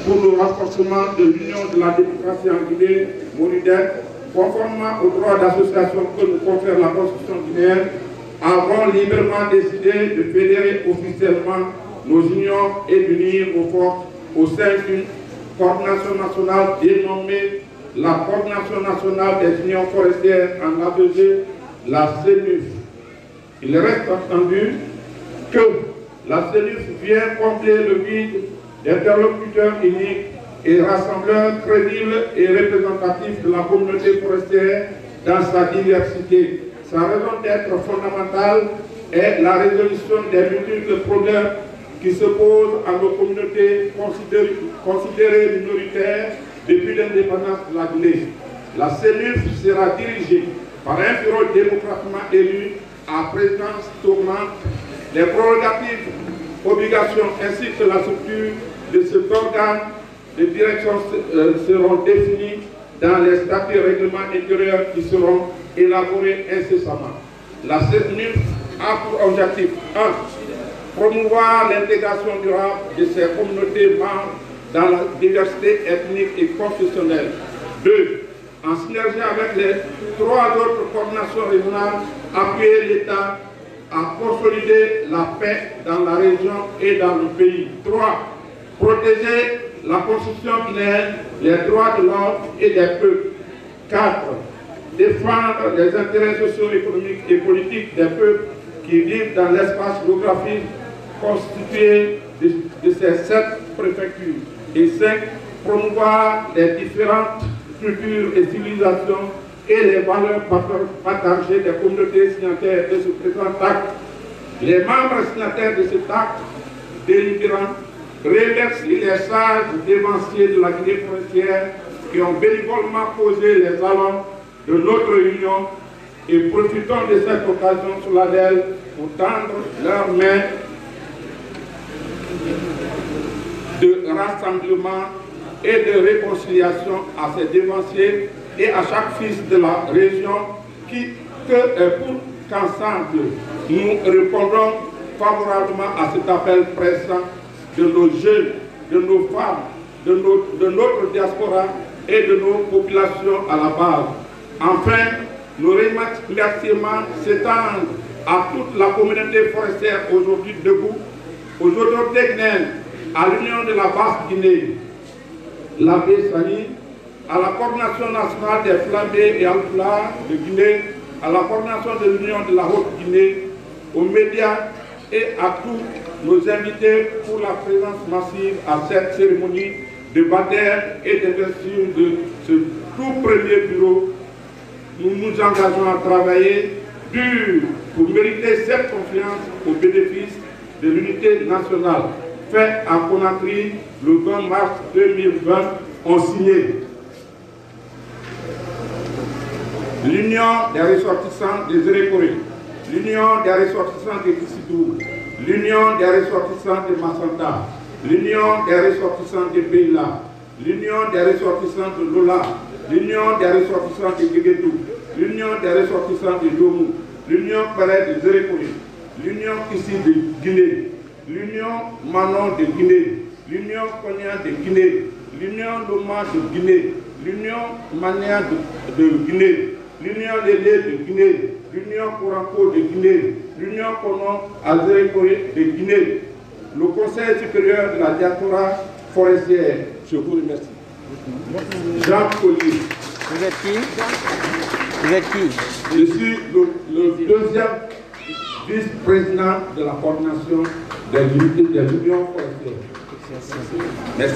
pour le renforcement de l'union de la démocratie en Guinée, MONUDEC, conformément au droit d'association que nous confère la Constitution guinéenne, avons librement décidé de fédérer officiellement nos unions et d'unir nos forces au sein d'une coordination nationale dénommée la Coordination nationale des unions forestières en abrégé, la CENUF. Il reste entendu que la CENUF vient combler le vide d'interlocuteurs uniques et rassembleurs crédibles et représentatifs de la communauté forestière dans sa diversité. Sa raison d'être fondamentale est la résolution des multiples problèmes qui se posent à nos communautés considérées minoritaires depuis l'indépendance de la Guinée. La CENUF sera dirigée par un bureau démocratiquement élu à présidence tournante. Les prérogatives, obligations ainsi que la structure de cet organe de direction seront définies dans les statuts et règlements intérieurs qui seront élaborés incessamment. La CENUF a pour objectif 1. Promouvoir l'intégration durable de ces communautés membres dans la diversité ethnique et confessionnelle. 2. En synergie avec les 3 autres coordinations régionales, appuyer l'État à consolider la paix dans la région et dans le pays. 3. Protéger la Constitution guinéenne, les droits de l'homme et des peuples. 4. Défendre les intérêts socio-économiques et politiques des peuples qui vivent dans l'espace géographique constitué de ces 7 préfectures. Et 5. Promouvoir les différentes cultures et civilisations et les valeurs partagées des communautés signataires de ce présent acte. Les membres signataires de cet acte délibérant remercient les sages dévanciers de la Guinée forestière qui ont bénévolement posé les jalons de notre union et profitons de cette occasion solennelle pour tendre leurs mains de rassemblement et de réconciliation à ces dévanciers et à chaque fils de la région pour qu'ensemble nous répondons favorablement à cet appel pressant de nos jeunes, de nos femmes, de notre diaspora et de nos populations à la base. Enfin, nos remerciements s'étendent à toute la communauté forestière aujourd'hui debout, aux autorités guinéennes, à l'Union de la Basse-Guinée, la BSANI, à la Coordination nationale des Flambés et Alpulaar de Guinée, à la Coordination de l'Union de la Haute-Guinée, aux médias et à tous nos invités pour la présence massive à cette cérémonie de baptême et d'investiture de ce tout premier bureau. Nous nous engageons à travailler dur pour mériter cette confiance au bénéfice de l'unité nationale. Fait à Conakry le 20 mars 2020, ont signé l'Union des ressortissants des Zérékoré, l'Union des ressortissants de Kissidou, l'Union des ressortissants de Massanta, l'Union des ressortissants de Beila, l'Union des ressortissants de Lola, l'Union des ressortissants de Guéguédou, l'Union des ressortissants de Domou, l'Union Palais de Zérékoré, l'Union Kissi de Guinée, l'Union Manon de Guinée, l'Union Konya de Guinée, l'Union Loma de Guinée, l'Union Mania de Guinée, l'Union Lélé de Guinée, l'Union Koranko de Guinée, l'Union Konon Azérékoré de Guinée, le Conseil supérieur de la diaspora forestière. Je vous remercie. Jean Collier. Vous êtes qui? Vous êtes qui? Je suis le deuxième vice-président de la coordination des unions forestières. Merci.